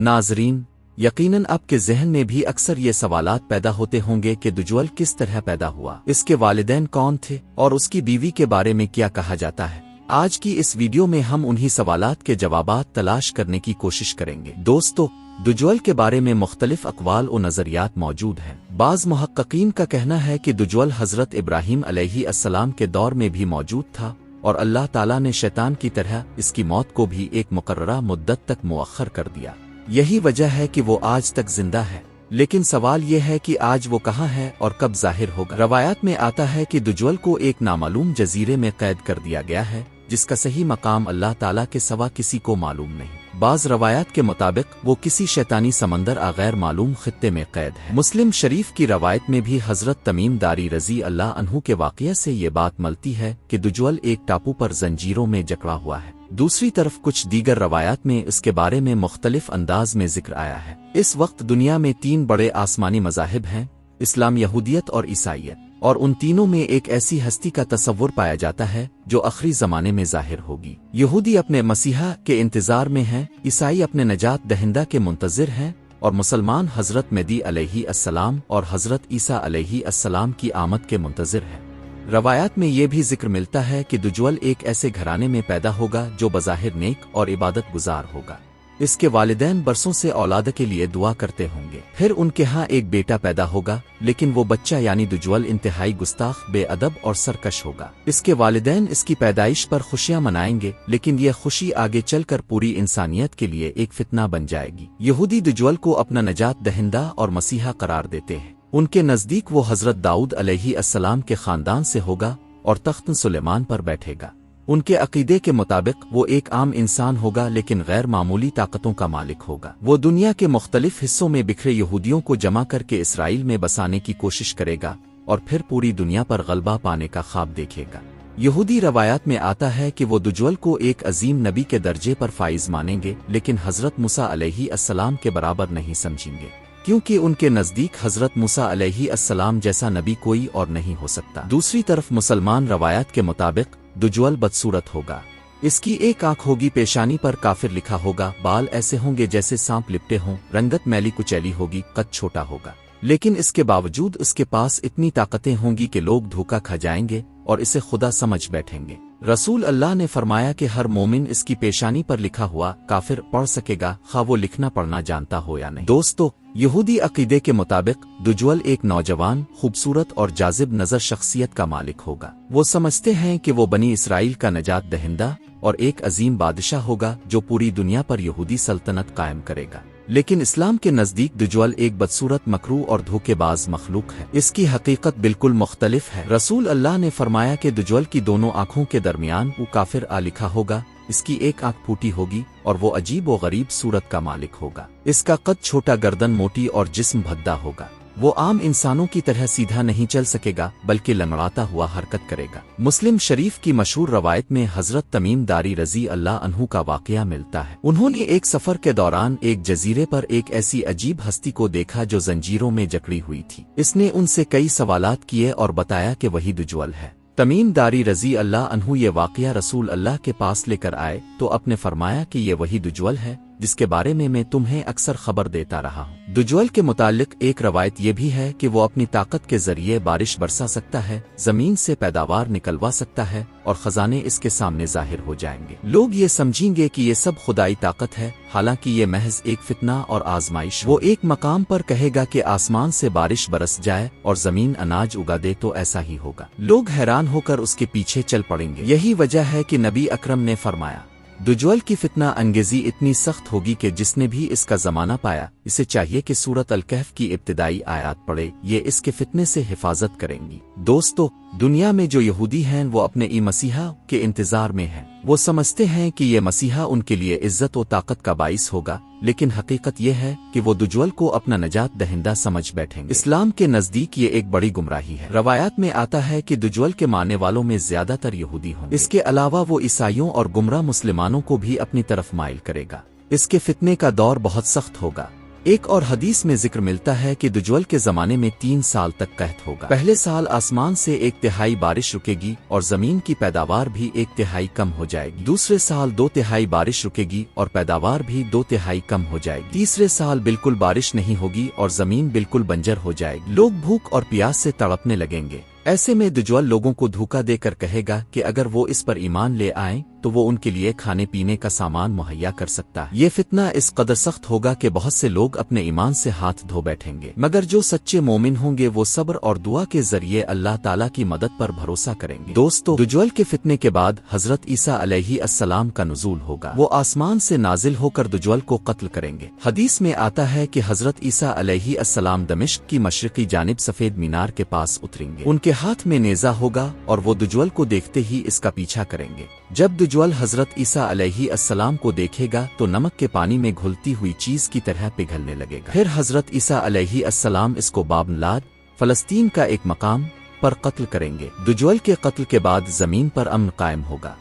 नाजरीन, यकीनन आपके ज़हन में भी अक्सर ये सवालात पैदा होते होंगे कि दुज्जल किस तरह पैदा हुआ, इसके वालिदैन कौन थे और उसकी बीवी के बारे में क्या कहा जाता है। आज की इस वीडियो में हम उन्हीं सवालात के जवाबात तलाश करने की कोशिश करेंगे। दोस्तों, दुज्जल के बारे में मुख्तलिफ अक़वाल और नज़रियात मौजूद हैं। बाज़ मुहक्किकीन का कहना है कि दुज्जल हज़रत इब्राहीम अलैहिस्सलाम के दौर में भी मौजूद था और अल्लाह ताला ने शैतान की तरह इसकी मौत को भी एक मुकर्ररा मुद्दत तक मुअख्खर कर दिया। यही वजह है कि वो आज तक जिंदा है। लेकिन सवाल ये है कि आज वो कहाँ है और कब ज़ाहिर होगा। रवायात में आता है कि दुज्जल को एक नामालूम जजीरे में कैद कर दिया गया है, जिसका सही मकाम अल्लाह ताला के सिवा किसी को मालूम नहीं। बाज़ रवायात के मुताबिक वो किसी शैतानी समंदर गैर मालूम खित्ते में कैद है। मुस्लिम शरीफ की रवायत में भी हज़रत तमीम दारी रज़ी अल्लाह अन्हु के वाक़या से ये बात मिलती है कि दुज्जल एक टापू पर जंजीरों में जकड़ा हुआ है। दूसरी तरफ कुछ दीगर रवायात में इसके बारे में मुख्तलिफ अंदाज में जिक्र आया है। इस वक्त दुनिया में 3 बड़े आसमानी मज़ाहिब हैं, इस्लाम, यहूदियत और ईसाईयत, और उन तीनों में एक ऐसी हस्ती का तसव्वुर पाया जाता है जो आखिरी ज़माने में ज़ाहिर होगी। यहूदी अपने मसीहा के इंतज़ार में हैं, ईसाई अपने नजात दहिंदा के मुंतज़िर हैं और मुसलमान हज़रत मेहदी अलैहिस्सलाम और हज़रत ईसा अलैहिस्सलाम की आमद के मुंतज़िर हैं। रवायात में ये भी जिक्र मिलता है कि दुज्जल एक ऐसे घराने में पैदा होगा जो बज़ाहिर नेक और इबादत गुजार होगा। इसके वालिदैन बरसों से औलाद के लिए दुआ करते होंगे। फिर उनके यहाँ एक बेटा पैदा होगा, लेकिन वो बच्चा यानी दुज्जल इंतहाई गुस्ताख, बेअदब और सरकश होगा। इसके वालिदैन इसकी पैदाइश पर खुशियां मनाएंगे, लेकिन यह खुशी आगे चलकर पूरी इंसानियत के लिए एक फितना बन जाएगी। यहूदी दुज्जल को अपना नजात दहिंदा और मसीहा करार देते हैं। उनके नज़दीक वो हज़रत दाऊद अलैहिस्सलाम के ख़ानदान से होगा और तख्त सुलेमान पर बैठेगा। उनके अकीदे के मुताबिक वो एक आम इंसान होगा, लेकिन गैर मामूली ताकतों का मालिक होगा। वो दुनिया के मुख्तलिफ हिस्सों में बिखरे यहूदियों को जमा करके इसराइल में बसाने की कोशिश करेगा और फिर पूरी दुनिया पर गलबा पाने का ख्वाब देखेगा। यहूदी रवायात में आता है कि वो दुज्जल को एक अजीम नबी के दर्जे पर फाइज मानेंगे, लेकिन हज़रत मूसा अलैहिस्सलाम के बराबर नहीं समझेंगे, क्योंकि उनके नज़दीक हज़रत मूसा अलैहिस्सलाम जैसा नबी कोई और नहीं हो सकता। दूसरी तरफ मुसलमान रवायात के मुताबिक दुज्जल बदसूरत होगा। इसकी एक आंख होगी, पेशानी पर काफिर लिखा होगा, बाल ऐसे होंगे जैसे सांप लिपटे हों, रंगत मैली कुचैली होगी, कद छोटा होगा। लेकिन इसके बावजूद उसके पास इतनी ताकतें होंगी कि लोग धोखा खा जाएंगे और इसे खुदा समझ बैठेंगे। रसूल अल्लाह ने फरमाया कि हर मोमिन इसकी पेशानी पर लिखा हुआ काफिर पढ़ सकेगा, खा वो लिखना पढ़ना जानता हो या नहीं। दोस्तों, यहूदी अकीदे के मुताबिक दुज्जल एक नौजवान, खूबसूरत और जाजिब नजर शख्सियत का मालिक होगा। वो समझते हैं कि वो बनी इसराइल का नजात दहिंदा और एक अजीम बादशाह होगा जो पूरी दुनिया पर यहूदी सल्तनत कायम करेगा। लेकिन इस्लाम के नज़दीक दुज्जल एक बदसूरत, मकरू और धोखेबाज मखलूक है। इसकी हकीकत बिल्कुल मुख्तलिफ है। रसूल अल्लाह ने फरमाया कि दुज्जल की दोनों आंखों के दरमियान वो काफिर आ लिखा होगा। इसकी एक आंख फूटी होगी और वो अजीब व गरीब सूरत का मालिक होगा। इसका कद छोटा, गर्दन मोटी और जिस्म भद्दा होगा। वो आम इंसानों की तरह सीधा नहीं चल सकेगा, बल्कि लंगड़ाता हुआ हरकत करेगा। मुस्लिम शरीफ की मशहूर रवायत में हज़रत तमीम दारी रज़ी अल्लाह अन्हु का वाक़या मिलता है। उन्होंने एक सफ़र के दौरान एक जजीरे पर एक ऐसी अजीब हस्ती को देखा जो जंजीरों में जकड़ी हुई थी। इसने उनसे कई सवालात किए और बताया कि वही दुज्जल है। तमीम दारी रज़ी अल्लाह अन्हु ये वाक़या रसूल अल्लाह के पास लेकर आए तो आपने फरमाया कि ये वही दुज्जल है जिसके बारे में मैं तुम्हें अक्सर खबर देता रहा हूँ। दुज्जल के मुतालिक एक रवायत ये भी है कि वो अपनी ताकत के जरिए बारिश बरसा सकता है, जमीन से पैदावार निकलवा सकता है और खजाने इसके सामने जाहिर हो जाएंगे। लोग ये समझेंगे कि ये सब खुदाई ताकत है, हालांकि ये महज एक फितना और आजमाइश। वो एक मकाम पर कहेगा कि आसमान से बारिश बरस जाए और जमीन अनाज उगा दे तो ऐसा ही होगा। लोग हैरान होकर उसके पीछे चल पड़ेंगे। यही वजह है कि नबी अकरम ने फरमाया, दुज्जल की फितना अंगेजी इतनी सख्त होगी कि जिसने भी इसका जमाना पाया इसे चाहिए कि सूरत अल-कहफ की इब्तिदाई आयत पढ़े, ये इसके फितने से हिफाजत करेंगी। दोस्तों, दुनिया में जो यहूदी हैं वो अपने ई मसीहा के इंतजार में हैं। वो समझते हैं कि ये मसीहा उनके लिए इज्जत और ताकत का बाइस होगा, लेकिन हकीकत यह है कि वो दुज्जल को अपना नजात दहिंदा समझ बैठेंगे। इस्लाम के नजदीक ये एक बड़ी गुमराही है। रवायात में आता है कि दुज्जल के मानने वालों में ज्यादातर यहूदी होंगे। इसके अलावा वो ईसाइयों और गुमराह मुसलमानों को भी अपनी तरफ माइल करेगा। इसके फितने का दौर बहुत सख्त होगा। ایک اور حدیث میں ذکر ملتا ہے کہ دجول کے زمانے میں 3 سال تک قحط ہوگا۔ پہلے سال آسمان سے 1/3 بارش رکے گی اور زمین کی پیداوار بھی 1/3 کم ہو جائے گی۔ دوسرے سال 2/3 بارش رکے گی اور پیداوار بھی 2/3 کم ہو جائے گی۔ تیسرے سال بالکل بارش نہیں ہوگی اور زمین بالکل بنجر ہو جائے گی۔ لوگ بھوک اور پیاس سے تڑپنے لگیں گے۔ ایسے میں دجال لوگوں کو دھوکہ دے کر کہے گا کہ اگر وہ اس پر ایمان لے آئیں تو وہ ان کے لیے کھانے پینے کا سامان مہیا کر سکتا ہے۔ یہ فتنہ اس قدر سخت ہوگا کہ بہت سے لوگ اپنے ایمان سے ہاتھ دھو بیٹھیں گے، مگر جو سچے مومن ہوں گے وہ صبر اور دعا کے ذریعے اللہ تعالیٰ کی مدد پر بھروسہ کریں گے۔ دوستو، دجال کے فتنے کے بعد حضرت عیسیٰ علیہ السلام کا نزول ہوگا۔ وہ آسمان سے نازل ہو کر دجال کو قتل کریں گے۔ حدیث میں آتا ہے کہ حضرت عیسیٰ علیہ السلام دمشق کی مشرقی جانب سفید مینار کے پاس اتریں گے۔ ان کے ہاتھ میں نیزہ ہوگا اور وہ دجال کو دیکھتے ہی اس کا پیچھا کریں گے۔ جب دجال حضرت عیسیٰ علیہ السلام کو دیکھے گا تو نمک کے پانی میں گھلتی ہوئی چیز کی طرح پگھلنے لگے گا۔ پھر حضرت عیسیٰ علیہ السلام اس کو باب لاد، فلسطین کا ایک مقام پر قتل کریں گے۔ دجال کے قتل کے بعد زمین پر امن قائم ہوگا۔